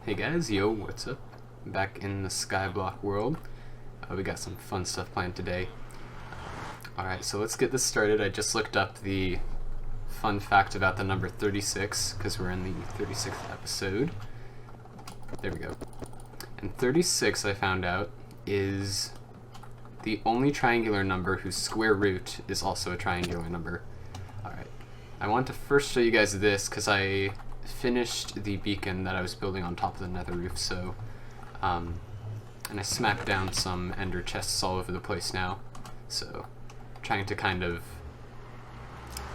Hey guys, yo, what's up? Back in the Skyblock world. We got some fun stuff planned today. Alright, so let's get this started. I just looked up the fun fact about the number 36, because we're in the 36th episode. There we go. And 36, I found out, is the only triangular number whose square root is also a triangular number. Alright, I want to first show you guys this, because I finished the beacon that I was building on top of the nether roof, so and I smacked down some ender chests all over the place now, so trying to kind of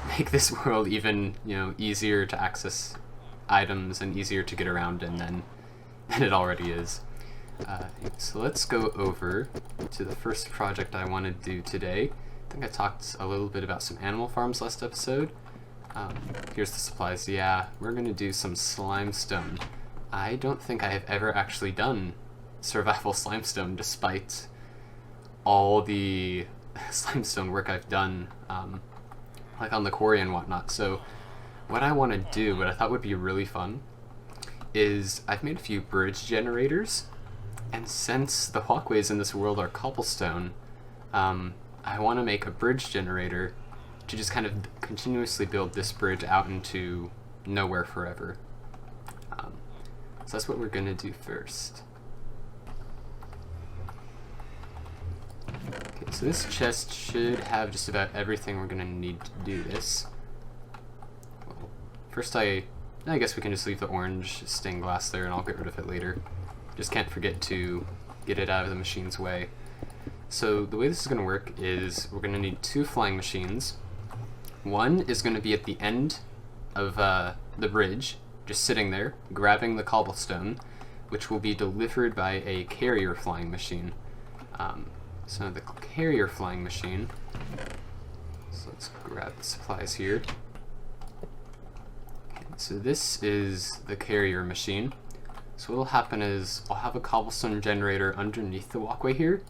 make this world even, easier to access items and easier to get around in than it already is. So let's go over to the first project I want to do today. I think I talked a little bit about some animal farms last episode. Here's the supplies. Yeah, we're going to do some slimestone. I don't think I have ever actually done survival slimestone, despite all the slimestone work I've done, like on the quarry and whatnot. So what I want to do, what I thought would be really fun, is I've made a few bridge generators, and since the walkways in this world are cobblestone, I want to make a bridge generator to just kind of continuously build this bridge out into nowhere forever. So that's what we're going to do first. Okay, so this chest should have just about everything we're going to need to do this. Well, first I guess we can just leave the orange stained glass there and I'll get rid of it later. Just can't forget to get it out of the machine's way. So the way this is going to work is we're going to need two flying machines. One is going to be at the end of the bridge, just sitting there, grabbing the cobblestone, which will be delivered by a carrier flying machine. So the carrier flying machine, so let's grab the supplies here. Okay, so this is the carrier machine. So what will happen is I'll have a cobblestone generator underneath the walkway here,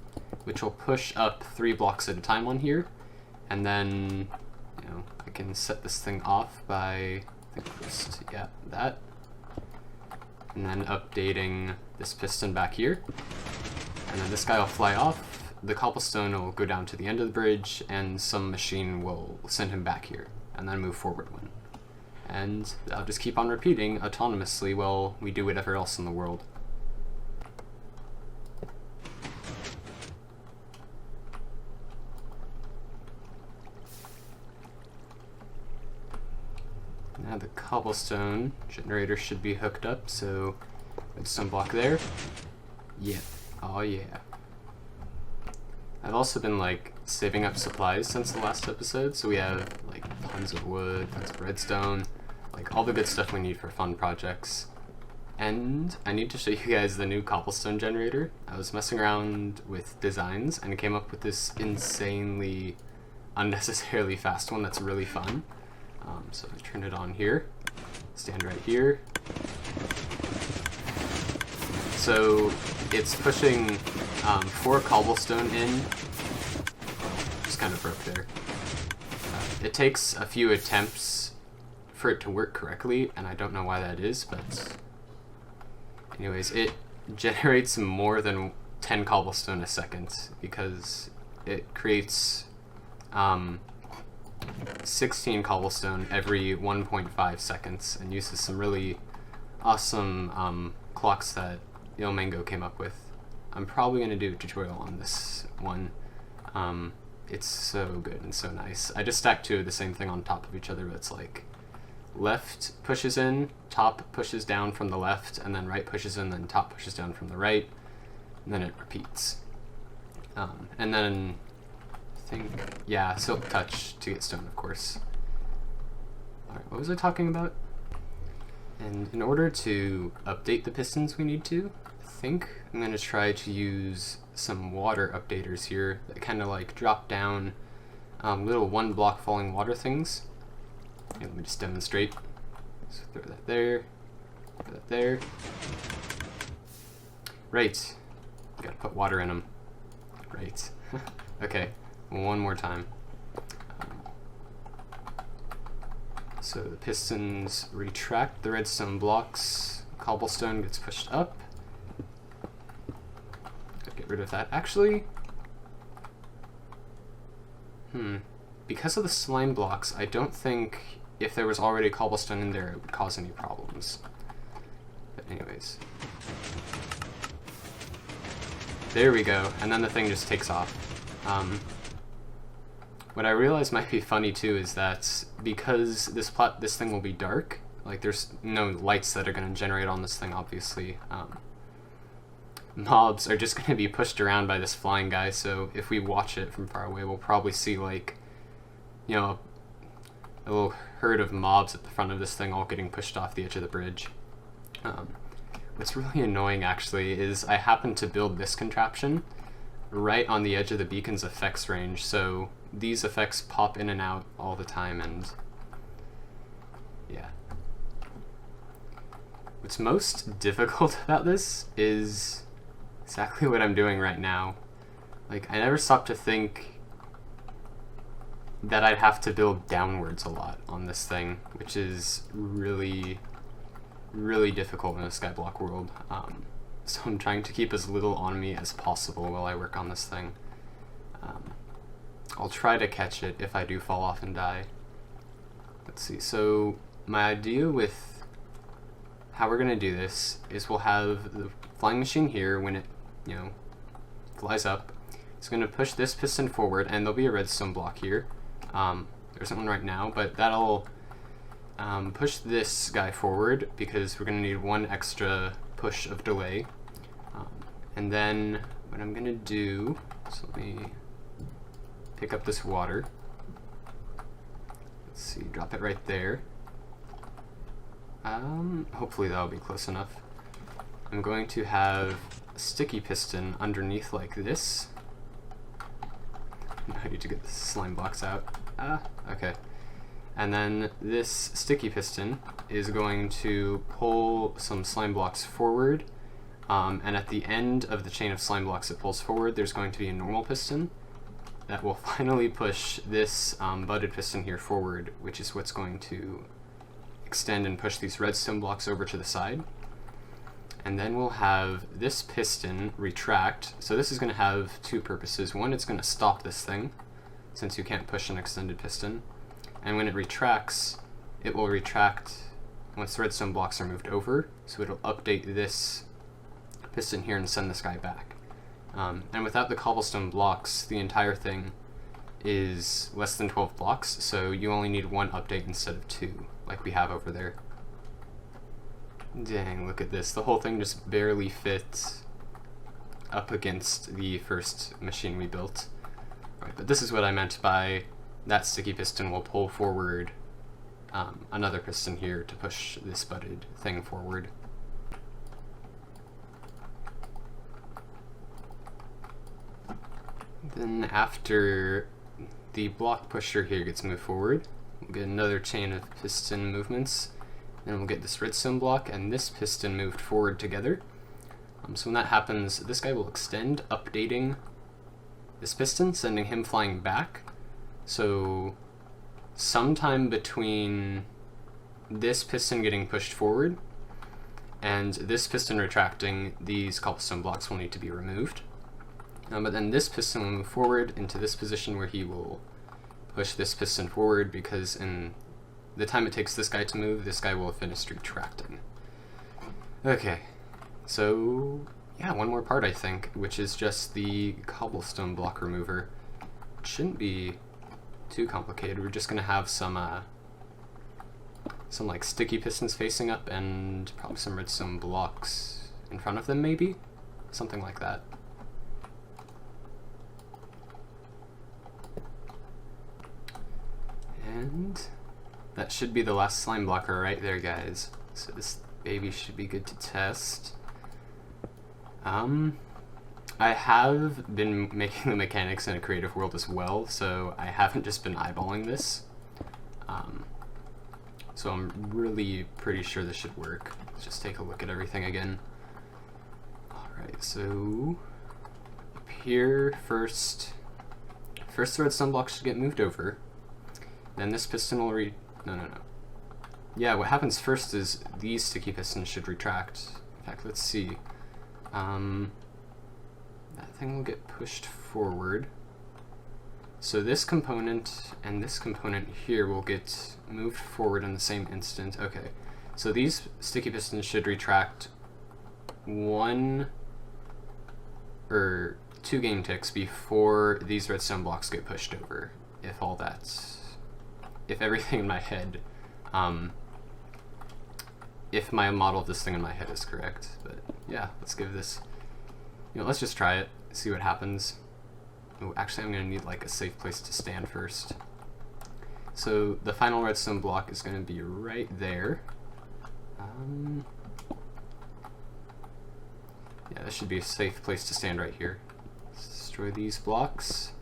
which will push up 3 blocks at a time on here, and then I can set this thing off by, I think first, yeah, that. And then updating this piston back here. And then this guy will fly off, the cobblestone will go down to the end of the bridge, and some machine will send him back here, and then move forward one. And I'll just keep on repeating autonomously while we do whatever else in the world. Now the cobblestone generator should be hooked up, so redstone block there. Yeah, oh yeah. I've also been saving up supplies since the last episode, so we have tons of wood, tons of redstone, all the good stuff we need for fun projects. And I need to show you guys the new cobblestone generator. I was messing around with designs and came up with this insanely, unnecessarily fast one that's really fun. So I turn it on here, stand right here. So it's pushing 4 cobblestone in, just kind of broke there. It takes a few attempts for it to work correctly, and I don't know why that is, but anyways, it generates more than 10 cobblestone a second because it creates 16 cobblestone every 1.5 seconds and uses some really awesome clocks that Mango came up with. I'm probably going to do a tutorial on this one. It's so good and so nice. I just stacked 2 of the same thing on top of each other, but it's left pushes in, top pushes down from the left, and then right pushes in, then top pushes down from the right, and then it repeats. And then silk touch to get stone, of course. Alright, what was I talking about? And in order to update the pistons we need to, I think I'm going to try to use some water updaters here that kind of drop down little 1 block falling water things. Okay, let me just demonstrate. So throw that there, throw that there. Right, gotta put water in them. Right. Okay. One more time. So the pistons retract the redstone blocks, cobblestone gets pushed up. Get rid of that. Actually, because of the slime blocks, I don't think if there was already cobblestone in there, it would cause any problems. But anyways. There we go, and then the thing just takes off. What I realize might be funny too is that because this thing will be dark, like there's no lights that are going to generate on this thing, obviously. Mobs are just going to be pushed around by this flying guy, so if we watch it from far away, we'll probably see, like, you know, a little herd of mobs at the front of this thing all getting pushed off the edge of the bridge. What's really annoying, actually, is I happen to build this contraption right on the edge of the beacon's effects range, so these effects pop in and out all the time, and yeah. What's most difficult about this is exactly what I'm doing right now. Like, I never stopped to think that I'd have to build downwards a lot on this thing, which is really, really difficult in a Skyblock world. So I'm trying to keep as little on me as possible while I work on this thing. I'll try to catch it if I do fall off and die. Let's see, so my idea with how we're going to do this is we'll have the flying machine here when it, you know, flies up. It's going to push this piston forward, and there'll be a redstone block here. There's one right now, but that'll push this guy forward because we're going to need one extra push of delay. And then what I'm going to do, so let me pick up this water. Let's see, drop it right there. Hopefully that'll be close enough. I'm going to have a sticky piston underneath like this. I need to get the slime blocks out. Okay. And then this sticky piston is going to pull some slime blocks forward, and at the end of the chain of slime blocks it pulls forward, there's going to be a normal piston that will finally push this budded piston here forward, which is what's going to extend and push these redstone blocks over to the side. And then we'll have this piston retract. So this is going to have two purposes. One, it's going to stop this thing, since you can't push an extended piston. And when it retracts, it will retract once the redstone blocks are moved over, so it'll update this piston here and send this guy back. And without the cobblestone blocks, the entire thing is less than 12 blocks, so you only need one update instead of two, like we have over there. Dang, look at this. The whole thing just barely fits up against the first machine we built. Right, but this is what I meant by that sticky piston will pull forward another piston here to push this budded thing forward. Then after the block pusher here gets moved forward, we'll get another chain of piston movements. Then we'll get this redstone block and this piston moved forward together. So when that happens, this guy will extend, updating this piston, sending him flying back. So sometime between this piston getting pushed forward and this piston retracting, these cobblestone blocks will need to be removed. But then this piston will move forward into this position where he will push this piston forward, because in the time it takes this guy to move, this guy will have finished retracting. Okay, so yeah, one more part I think, which is just the cobblestone block remover. It shouldn't be too complicated. We're just gonna have some like sticky pistons facing up and probably some redstone blocks in front of them, maybe? Something like that. And that should be the last slime blocker right there, guys. So this baby should be good to test. I have been making the mechanics in a creative world as well, so I haven't just been eyeballing this. So I'm really pretty sure this should work. Let's just take a look at everything again. Alright, so up here, first the redstone block should get moved over. Then this piston will yeah, what happens first is these sticky pistons should retract. In fact, let's see. That thing will get pushed forward. So this component and this component here will get moved forward in the same instant. Okay, so these sticky pistons should retract 1 or 2 game ticks before these redstone blocks get pushed over. If everything in my head, if my model of this thing in my head is correct. But yeah, let's give this, let's just try it, see what happens. Oh, actually I'm gonna need like a safe place to stand first. So the final redstone block is gonna be right there. Yeah, this should be a safe place to stand right here. Let's destroy these blocks.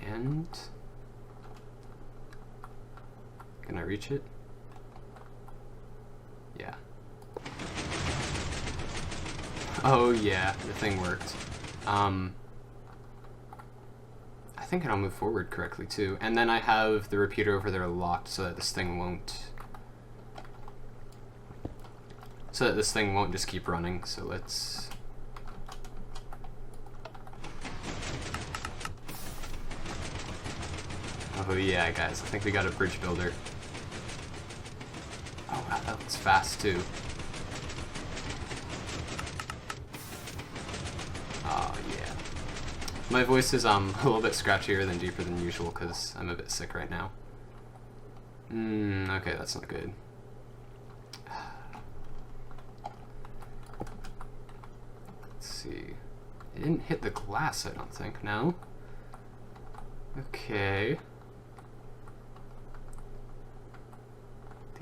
And can I reach it? Yeah. Oh yeah, the thing worked. I think it'll move forward correctly too. And then I have the repeater over there locked so that this thing won't just keep running. So let's oh yeah, guys, I think we got a bridge builder. Oh wow, that looks fast too. Oh yeah. My voice is a little bit scratchier than deeper than usual because I'm a bit sick right now. Okay, that's not good. Let's see. It didn't hit the glass, I don't think, no? Okay.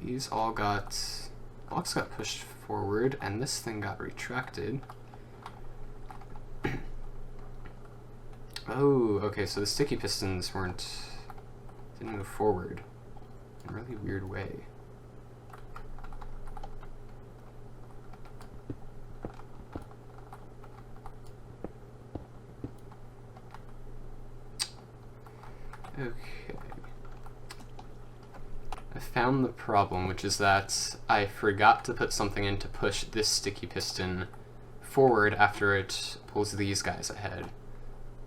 These all blocks got pushed forward, and this thing got retracted. Oh, okay, so the sticky pistons didn't move forward in a really weird way. Okay. I found the problem, which is that I forgot to put something in to push this sticky piston forward after it pulls these guys ahead.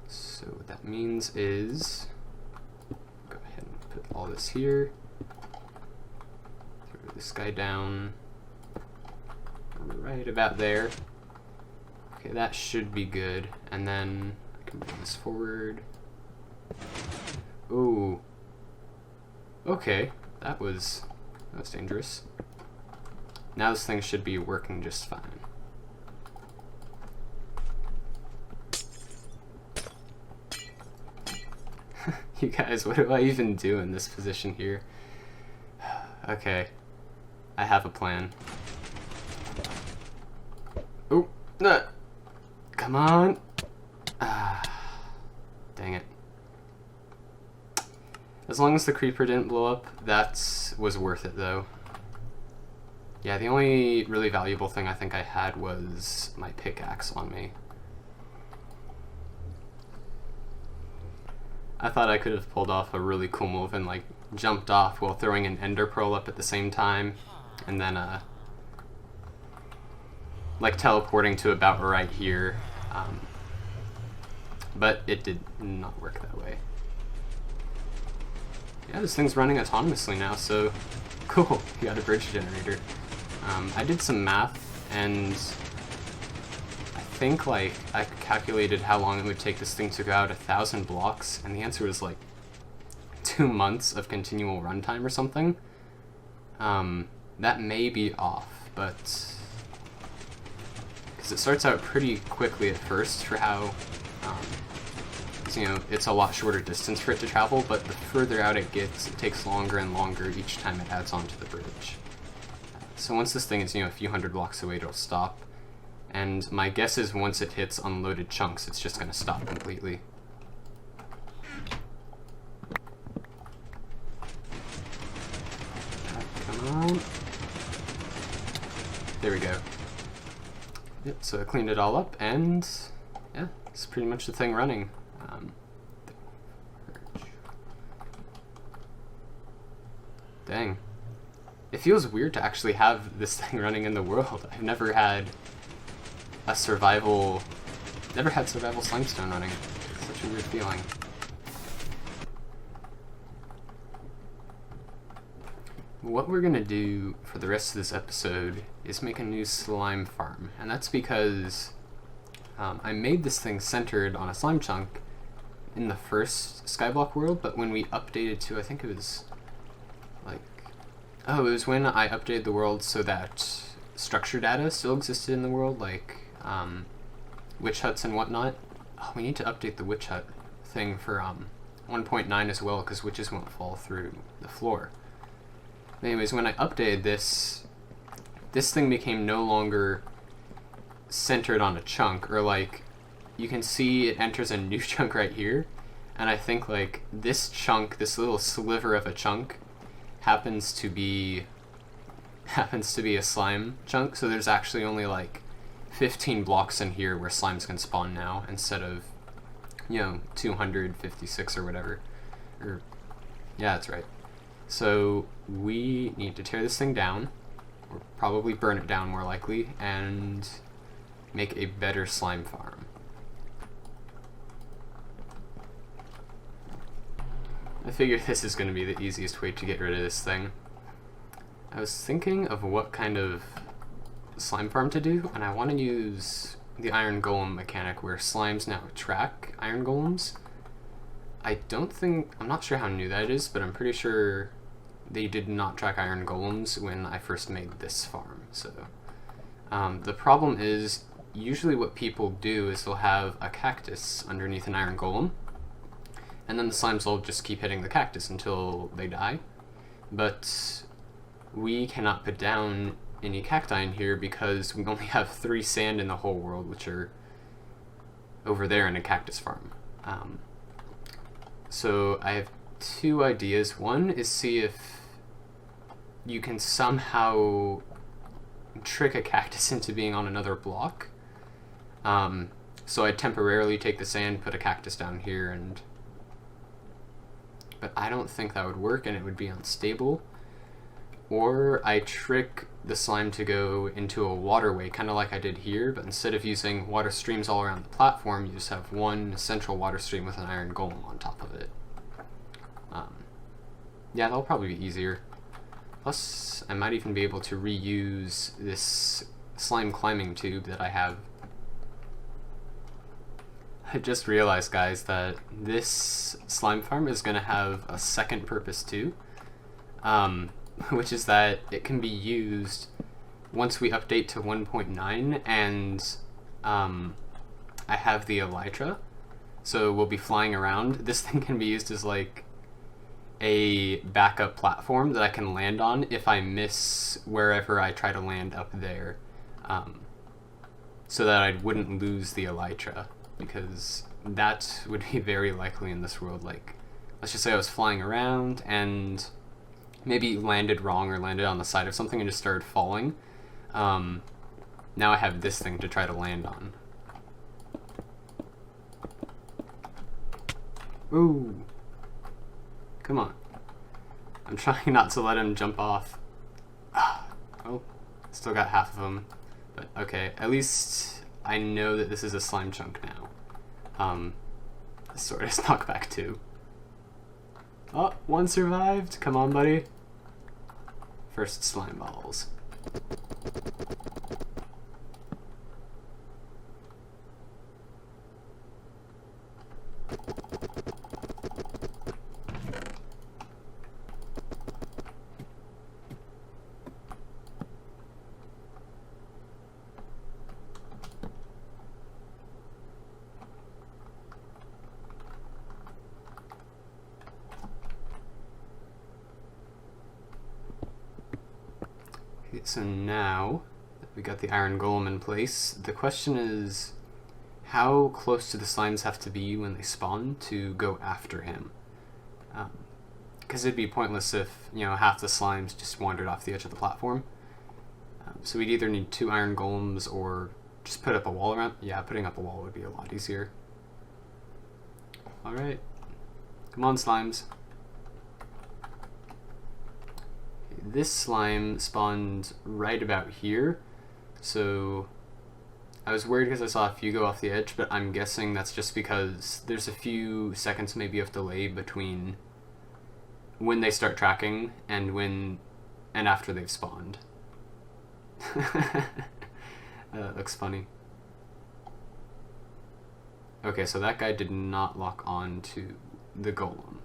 So what that means is, go ahead and put all this here, throw this guy down right about there. Okay, that should be good, and then I can bring this forward. Ooh. Okay, that was dangerous. Now this thing should be working just fine. You guys, what do I even do in this position here? Okay, I have a plan. Oh, no! Come on! Dang it. As long as the creeper didn't blow up, that was worth it though. Yeah, the only really valuable thing I think I had was my pickaxe on me. I thought I could have pulled off a really cool move and like jumped off while throwing an ender pearl up at the same time, and then like teleporting to about right here, but it did not work that way. Yeah, this thing's running autonomously now, so cool, you got a bridge generator. I did some math, and I think like I calculated how long it would take this thing to go out 1,000 blocks, and the answer was like 2 months of continual runtime or something. That may be off, but because it starts out pretty quickly at first for how it's a lot shorter distance for it to travel, but the further out it gets, it takes longer and longer each time it adds onto the bridge. So once this thing is a few hundred blocks away, it'll stop. And my guess is once it hits unloaded chunks, it's just going to stop completely. Come on. There we go. Yep, so I cleaned it all up, and yeah, it's pretty much the thing running. Dang. it feels weird to actually have this thing running in the world. I've never had survival slimestone running. It's such a weird feeling. What we're gonna do for the rest of this episode is make a new slime farm, and that's because I made this thing centered on a slime chunk in the first Skyblock world, but when we updated to, I think it was like, it was when I updated the world so that structure data still existed in the world, like witch huts and whatnot. Oh, we need to update the witch hut thing for 1.9 as well, because witches won't fall through the floor. Anyways, when I updated this thing became no longer centered on a chunk, or like, you can see it enters a new chunk right here, and I think like this chunk, this little sliver of a chunk, happens to be a slime chunk, so there's actually only like 15 blocks in here where slimes can spawn now, instead of, 256 or whatever. Or, yeah, that's right. So we need to tear this thing down, or probably burn it down more likely, and make a better slime farm. I figured this is going to be the easiest way to get rid of this thing. I was thinking of what kind of slime farm to do, and I want to use the iron golem mechanic where slimes now track iron golems. I'm not sure how new that is, but I'm pretty sure they did not track iron golems when I first made this farm. So the problem is, usually what people do is they'll have a cactus underneath an iron golem, and then the slimes will just keep hitting the cactus until they die. But we cannot put down any cacti in here because we only have 3 sand in the whole world, which are over there in a cactus farm. So I have 2 ideas. One is see if you can somehow trick a cactus into being on another block. So I temporarily take the sand, put a cactus down here, but I don't think that would work, and it would be unstable. Or I trick the slime to go into a waterway, kind of like I did here, but instead of using water streams all around the platform, you just have one central water stream with an iron golem on top of it. Yeah, that'll probably be easier. Plus, I might even be able to reuse this slime climbing tube that I have. I just realized, guys, that this slime farm is going to have a second purpose too, which is that it can be used once we update to 1.9, and I have the elytra, so we'll be flying around. This thing can be used as like a backup platform that I can land on if I miss wherever I try to land up there, so that I wouldn't lose the elytra, because that would be very likely in this world. Like, let's just say I was flying around and maybe landed wrong or landed on the side of something and just started falling. Now I have this thing to try to land on. Ooh. Come on. I'm trying not to let him jump off. Oh, still got half of him. But okay, at least I know that this is a slime chunk now. This sword is knockback 2. Oh, 1 survived. Come on, buddy. First slime balls. So now that we got the iron golem in place, the question is, how close do the slimes have to be when they spawn to go after him? Because it'd be pointless if, half the slimes just wandered off the edge of the platform. So we'd either need 2 iron golems or just put up a wall around. Yeah, putting up a wall would be a lot easier. Alright. Come on, slimes. this slime spawned right about here, so I was worried because I saw a few go off the edge, but I'm guessing that's just because there's a few seconds maybe of delay between when they start tracking and after they've spawned. That looks funny. Okay, so that guy did not lock on to the golem.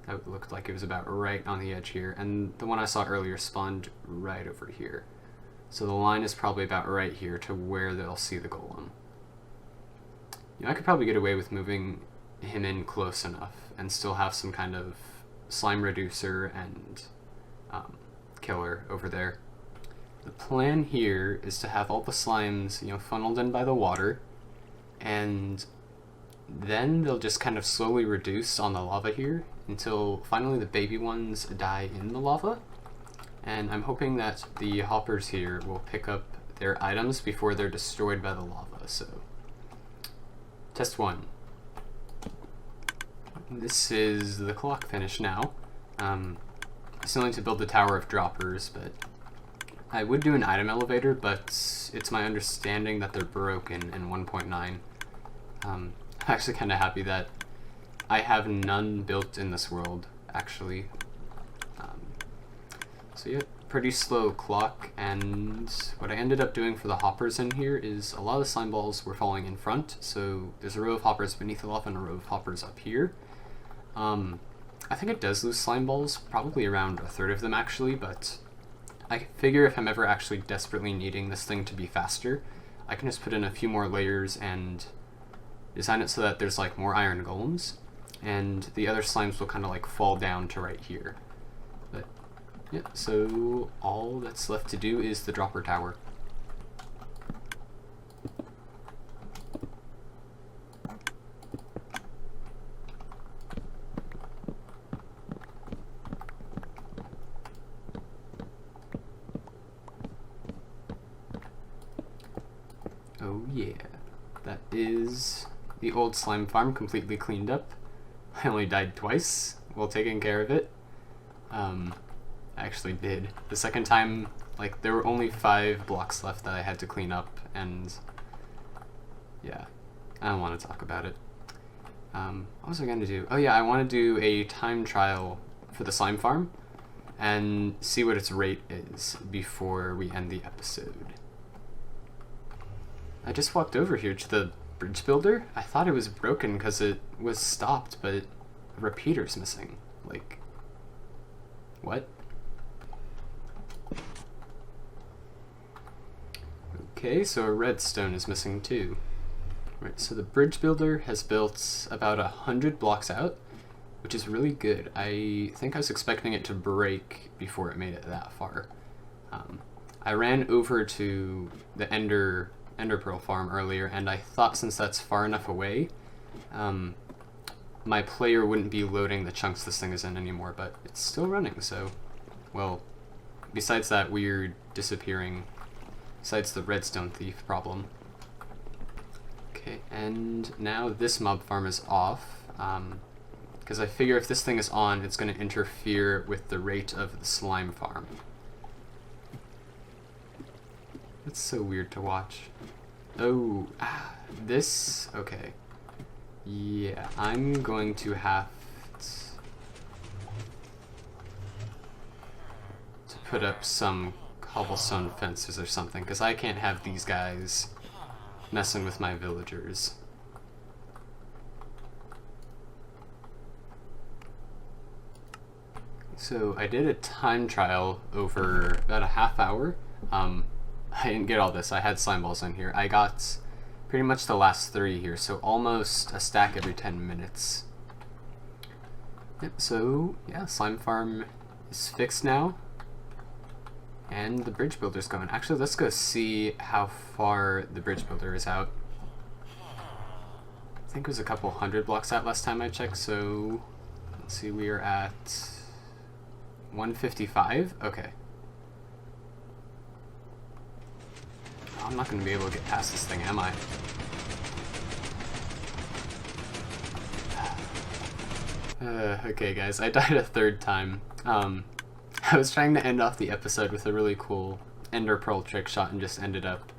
That looked like it was about right on the edge here, and the one I saw earlier spawned right over here. So the line is probably about right here to where they'll see the golem. You know, I could probably get away with moving him in close enough and still have some kind of slime reducer and killer over there. The plan here is to have all the slimes, you know, funneled in by the water, and then they'll just kind of slowly reduce on the lava here until finally the baby ones die in the lava. And I'm hoping that the hoppers here will pick up their items before they're destroyed by the lava. So, test 1. This is the clock finish now. I still need to build the tower of droppers, but I would do an item elevator, but it's my understanding that they're broken in 1.9. I'm actually kind of happy that I have none built in this world, actually. So yeah, pretty slow clock, and what I ended up doing for the hoppers in here is a lot of the slime balls were falling in front, so there's a row of hoppers beneath the lava and a row of hoppers up here. I think it does lose slime balls, probably around a third of them actually, but I figure if I'm ever actually desperately needing this thing to be faster, I can just put in a few more layers and design it so that there's like more iron golems, and the other slimes will kind of like fall down to right here. But yeah, so all that's left to do is the dropper tower. Oh yeah, that is the old slime farm completely cleaned up. I only died twice while taking care of it. I actually did. The second time, like, there were only 5 blocks left that I had to clean up, and yeah, I don't want to talk about it. What was I going to do? Oh yeah, I want to do a time trial for the slime farm and see what its rate is before we end the episode. I just walked over here to the bridge builder. I thought it was broken because it was stopped, but the repeater's missing. Like, what? Okay, so a redstone is missing too. Right, so the bridge builder has built about 100 blocks out, which is really good. I think I was expecting it to break before it made it that far. I ran over to the Ender Pearl farm earlier, and I thought since that's far enough away, my player wouldn't be loading the chunks this thing is in anymore, but it's still running, so, well, besides that weird disappearing, besides the redstone thief problem. Okay, and now this mob farm is off, because I figure if this thing is on, it's going to interfere with the rate of the slime farm. It's so weird to watch. Oh, this, okay. Yeah, I'm going to have to put up some cobblestone fences or something, because I can't have these guys messing with my villagers. So I did a time trial over about a half hour. I didn't get all this, I had slime balls in here. I got pretty much the last 3 here, so almost a stack every 10 minutes. Yep, so yeah, slime farm is fixed now. And the bridge builder's going. Actually, let's go see how far the bridge builder is out. I think it was a couple 100 blocks out last time I checked, so let's see, we are at 155? Okay. I'm not going to be able to get past this thing, am I? Okay guys, I died a 3rd time. I was trying to end off the episode with a really cool ender pearl trick shot and just ended up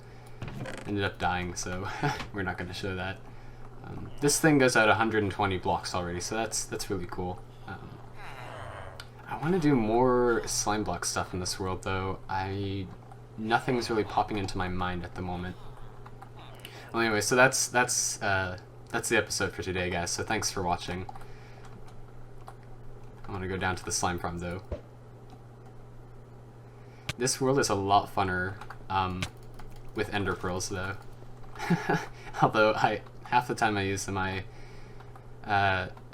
dying, so we're not going to show that. This thing goes out 120 blocks already, so that's really cool. I want to do more slime block stuff in this world, though. Nothing's really popping into my mind at the moment. Well, anyway, so that's the episode for today, guys. So thanks for watching. I want to go down to the slime farm, though. This world is a lot funner with ender pearls, though. Although half the time I use them, I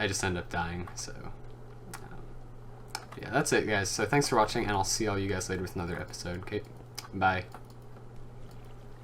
just end up dying. So yeah, that's it, guys. So thanks for watching, and I'll see all you guys later with another episode. Okay, bye.